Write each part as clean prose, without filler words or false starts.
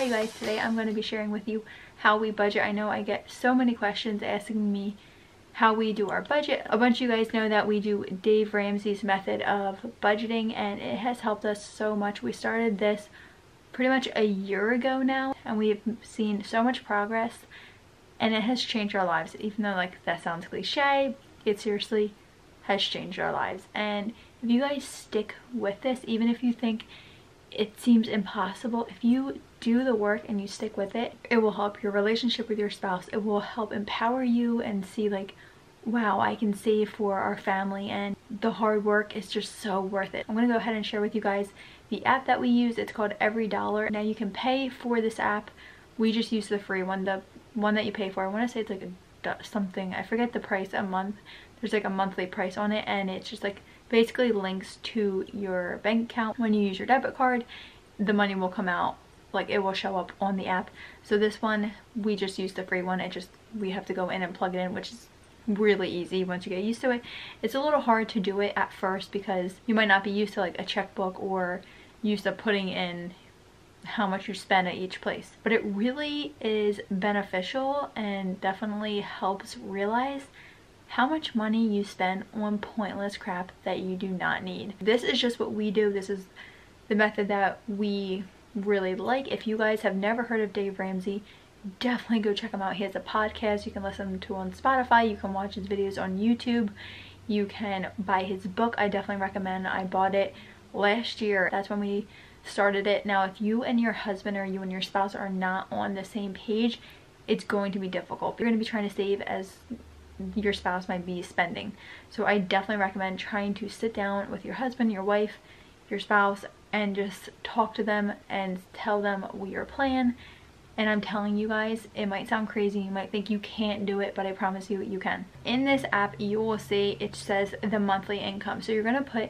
you guys, today I'm going to be sharing with you how we budget. I know I get so many questions asking me how we do our budget. A bunch of you guys know that we do Dave Ramsey's method of budgeting, and it has helped us so much. We started this pretty much a year ago now, and we have seen so much progress, and it has changed our lives. Even though like that sounds cliche, it seriously has changed our lives. And if you guys stick with this, even if you think it seems impossible, if you do the work and you stick with it, it will help your relationship with your spouse. It will help empower you and see like, wow, I can save for our family, and the hard work is just so worth it. I'm gonna go ahead and share with you guys the app that we use. It's called Every Dollar. Now you can pay for this app. We just use the free one, the one that you pay for. I want to say it's like something, I forget the price a month. There's like a monthly price on it, and it's just like basically links to your bank account. When you use your debit card, the money will come out, like it will show up on the app. So this one, we just use the free one. We have to go in and plug it in, which is really easy once you get used to it. It's a little hard to do it at first because you might not be used to like a checkbook or used to putting in how much you spend at each place, but it really is beneficial and definitely helps realize how much money you spend on pointless crap that you do not need. This is just what we do. This is the method that we really like. If you guys have never heard of Dave Ramsey, definitely go check him out. He has a podcast you can listen to on Spotify. You can watch his videos on YouTube. You can buy his book. I definitely recommend. I bought it last year. That's when we started it. Now if you and your husband or you and your spouse are not on the same page, it's going to be difficult. You're going to be trying to save as your spouse might be spending. So I definitely recommend trying to sit down with your husband, your wife, your spouse, and just talk to them and tell them your plan. And I'm telling you guys, it might sound crazy, you might think you can't do it, but I promise you, you can. In this app, you will see it says the monthly income. So you're gonna put,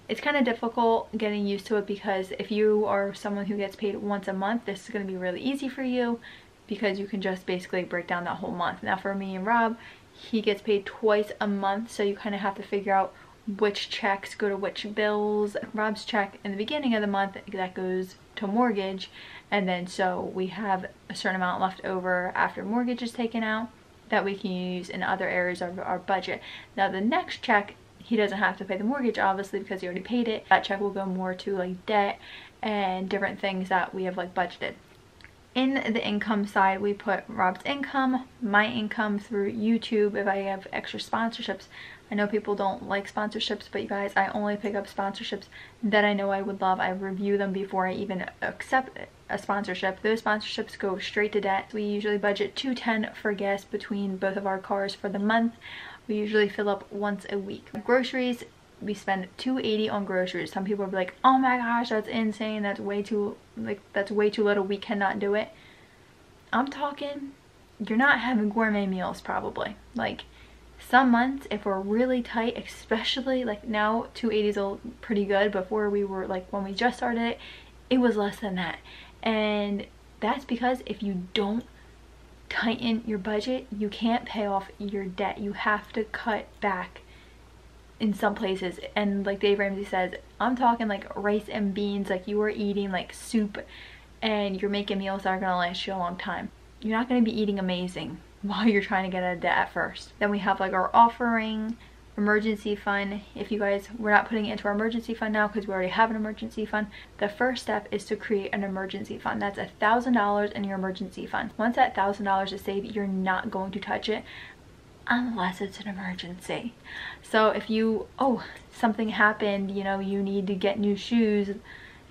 it's kind of difficult getting used to it because if you are someone who gets paid once a month, this is gonna be really easy for you because you can just basically break down that whole month. Now for me and Rob, he gets paid twice a month, so you kind of have to figure out which checks go to which bills. Rob's check in the beginning of the month, that goes to mortgage, and then so we have a certain amount left over after mortgage is taken out that we can use in other areas of our budget. Now the next check, he doesn't have to pay the mortgage obviously because he already paid it. That check will go more to like debt and different things that we have like budgeted. In the income side, we put Rob's income, my income through YouTube. If I have extra sponsorships, I know people don't like sponsorships, but you guys, I only pick up sponsorships that I know I would love. I review them before I even accept a sponsorship. Those sponsorships go straight to debt. We usually budget $210 for gas between both of our cars for the month. We usually fill up once a week. Groceries, we spend $280 on groceries. Some people will be like, oh my gosh, that's insane, that's way too little, we cannot do it. I'm talking, you're not having gourmet meals probably. Like some months, if we're really tight, especially like now, $280 is pretty good. Before we were like, when we just started it, it was less than that. And that's because if you don't tighten your budget, you can't pay off your debt. You have to cut back in some places. And like Dave Ramsey says, I'm talking like rice and beans, like you are eating like soup and you're making meals that are gonna last you a long time. You're not gonna be eating amazing while you're trying to get out of debt at first. Then we have like our offering, emergency fund. If you guys, we're not putting it into our emergency fund now because we already have an emergency fund. The first step is to create an emergency fund. That's $1,000 in your emergency fund. Once that $1,000 is saved, you're not going to touch it unless it's an emergency. So if something happened, you know, you need to get new shoes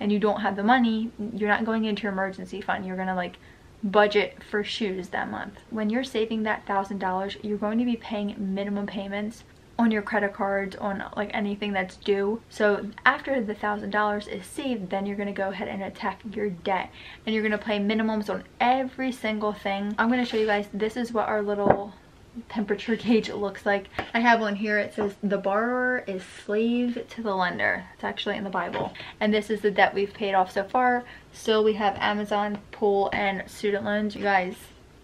and you don't have the money, you're not going into your emergency fund. You're gonna like budget for shoes that month. When you're saving that $1,000, you're going to be paying minimum payments on your credit cards, on like anything that's due. So after the $1,000 is saved, then you're gonna go ahead and attack your debt, and you're gonna pay minimums on every single thing. I'm gonna show you guys, this is what our little temperature gauge looks like. I have one here. It says the borrower is slave to the lender. It's actually in the Bible. And this is the debt we've paid off so far. Still we have Amazon, pool, and student loans. You guys,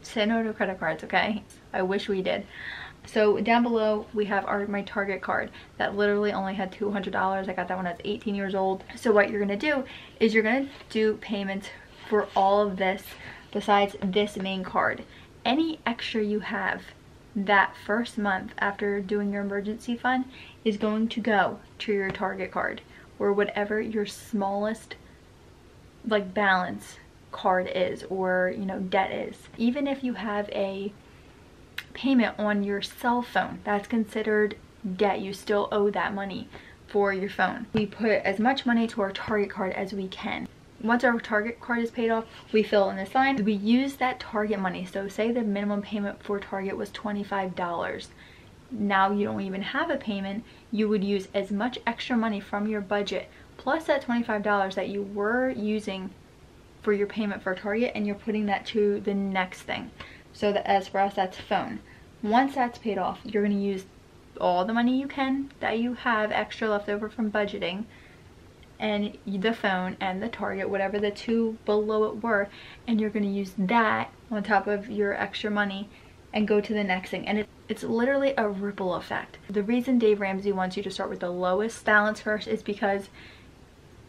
say no to credit cards, okay? I wish we did. So down below we have my Target card that literally only had $200. I got that when I was 18 years old. So what you're gonna do is you're gonna do payments for all of this besides this main card. Any extra you have that first month after doing your emergency fund is going to go to your Target card or whatever your smallest like balance card is, or you know, debt is. Even if you have a payment on your cell phone, that's considered debt. You still owe that money for your phone. We put as much money to our Target card as we can. Once our Target card is paid off, we fill in this line. We use that Target money. So say the minimum payment for Target was $25. Now you don't even have a payment. You would use as much extra money from your budget plus that $25 that you were using for your payment for Target, and you're putting that to the next thing. So that, as for us, that's phone. Once that's paid off, you're going to use all the money you can that you have extra left over from budgeting, and the phone and the Target, whatever the two below it were, and you're going to use that on top of your extra money and go to the next thing. And it's literally a ripple effect. The reason Dave Ramsey wants you to start with the lowest balance first is because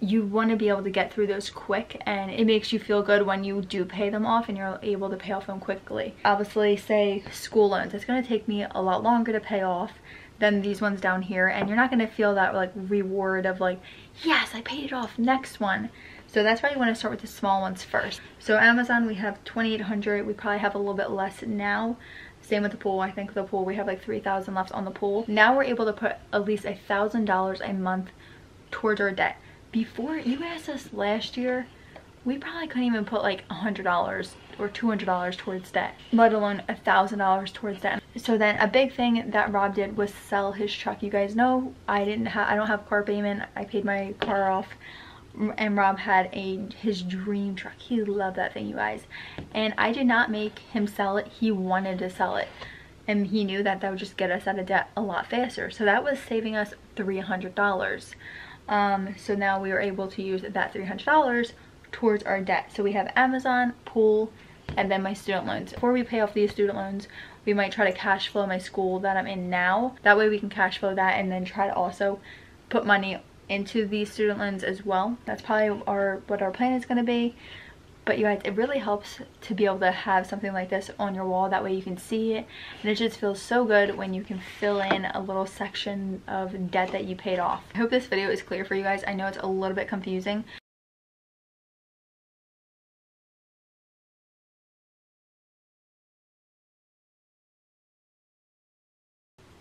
you want to be able to get through those quick, and it makes you feel good when you do pay them off and you're able to pay off them quickly. Obviously, say school loans, it's going to take me a lot longer to pay off than these ones down here, and you're not going to feel that like reward of like, yes, I paid it off, next one. So that's why you want to start with the small ones first. So Amazon, we have $2,800. We probably have a little bit less now. Same with the pool. I think the pool, we have like $3,000 left on the pool. Now we're able to put at least $1,000 a month towards our debt. Before, you asked us last year, we probably couldn't even put like $100 or $200 towards debt, let alone $1,000 towards debt. So then a big thing that Rob did was sell his truck. You guys know I don't have car payment. I paid my car off, and Rob had his dream truck. He loved that thing, you guys, and I did not make him sell it. He wanted to sell it, and he knew that would just get us out of debt a lot faster. So that was saving us $300. So now we were able to use that $300 towards our debt. So we have Amazon, pool, and then my student loans. Before we pay off these student loans, we might try to cash flow my school that I'm in now. That way we can cash flow that and then try to also put money into these student loans as well. That's probably what our plan is going to be. But you guys, it really helps to be able to have something like this on your wall. That way you can see it, and it just feels so good when you can fill in a little section of debt that you paid off. I hope this video is clear for you guys. I know it's a little bit confusing.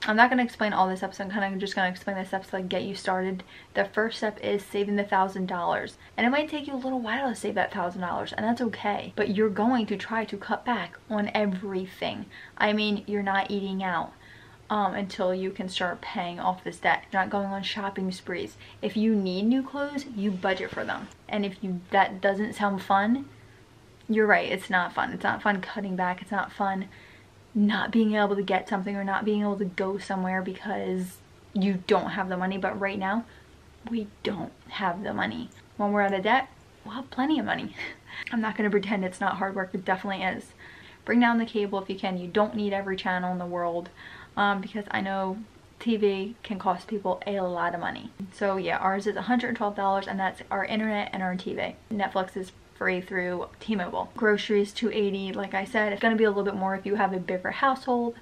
I'm not going to explain all this steps. I'm kind of just going to explain the steps to like get you started. The first step is saving the $1,000, and it might take you a little while to save that $1,000, and that's okay. But you're going to try to cut back on everything. I mean, you're not eating out until you can start paying off this debt. You're not going on shopping sprees. If you need new clothes, you budget for them. And if that doesn't sound fun, you're right. It's not fun. It's not fun cutting back. It's not fun not being able to get something or not being able to go somewhere because you don't have the money. But right now, we don't have the money. When we're out of debt, we'll have plenty of money. I'm not going to pretend it's not hard work. It definitely is. Bring down the cable if you can. You don't need every channel in the world, because I know TV can cost people a lot of money. So yeah, ours is $112, and that's our internet and our TV. Netflix is free through T-Mobile. Groceries, $280. Like I said, it's going to be a little bit more if you have a bigger household,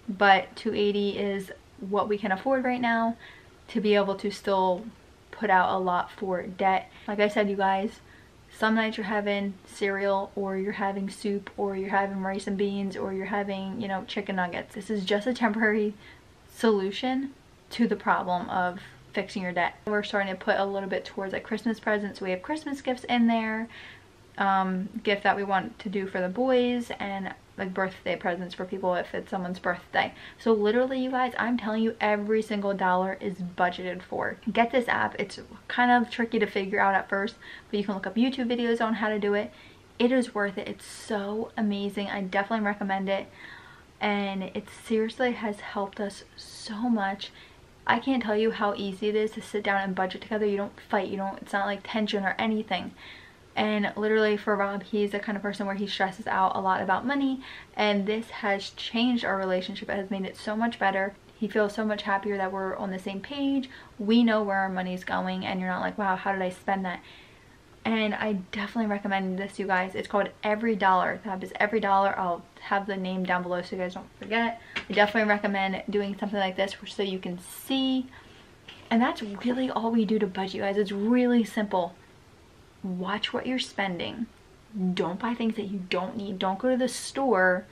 but $280 is what we can afford right now to be able to still put out a lot for debt. Like I said, you guys, some nights you're having cereal, or you're having soup, or you're having rice and beans, or you're having, you know, chicken nuggets. This is just a temporary solution to the problem of fixing your debt. We're starting to put a little bit towards like Christmas presents. We have Christmas gifts in there, gift that we want to do for the boys, and like birthday presents for people if it's someone's birthday. So literally, you guys, I'm telling you, every single dollar is budgeted for. Get this app. It's kind of tricky to figure out at first, but you can look up YouTube videos on how to do it. It is worth it. It's so amazing. I definitely recommend it, and it seriously has helped us so much. I can't tell you how easy it is to sit down and budget together. You don't fight. It's not like tension or anything. And literally for Rob, he's the kind of person where he stresses out a lot about money, and this has changed our relationship. It has made it so much better. He feels so much happier that we're on the same page. We know where our money's going, and you're not like, wow, how did I spend that? and I definitely recommend this, you guys. It's called Every Dollar. The app is Every Dollar. I'll have the name down below so you guys don't forget. I definitely recommend doing something like this so you can see. And that's really all we do to budget, you guys. It's really simple. Watch what you're spending. Don't buy things that you don't need. Don't go to the store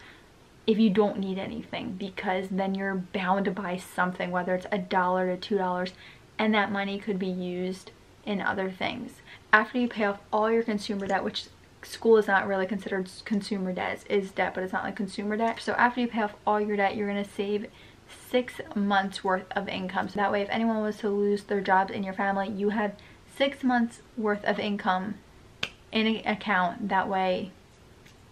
if you don't need anything, because then you're bound to buy something, whether it's $1 to $2, and that money could be used in other things. After you pay off all your consumer debt, which school is not really considered consumer debt, is debt, but it's not like consumer debt. So after you pay off all your debt, you're going to save 6 months worth of income. So that way, if anyone was to lose their jobs in your family, you have 6 months worth of income in an account. That way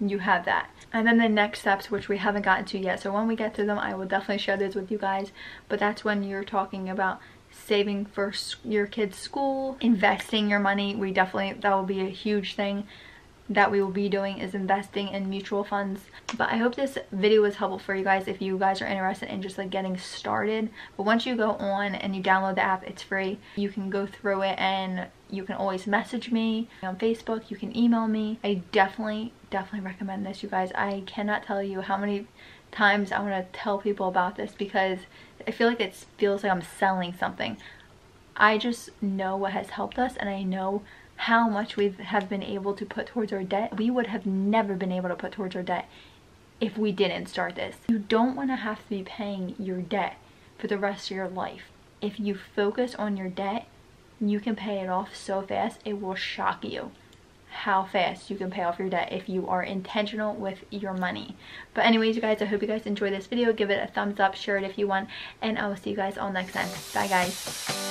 you have that. And then the next steps, which we haven't gotten to yet, so when we get to them, I will definitely share those with you guys. But that's when you're talking about saving for your kids' school, investing your money. That will be a huge thing that we will be doing, is investing in mutual funds. But I hope this video was helpful for you guys if you guys are interested in just like getting started. But once you go on and you download the app, it's free. You can go through it, and you can always message me on Facebook. You can email me. I definitely recommend this, you guys. I cannot tell you how many times I want to tell people about this, because I feel like it feels like I'm selling something. I just know what has helped us, and I know how much we have been able to put towards our debt. We would have never been able to put towards our debt if we didn't start this. You don't want to have to be paying your debt for the rest of your life. If you focus on your debt, you can pay it off so fast. It will shock you how fast you can pay off your debt if you are intentional with your money. But anyways, you guys, I hope you guys enjoyed this video. Give it a thumbs up, share it if you want, and I will see you guys all next time. Bye, guys.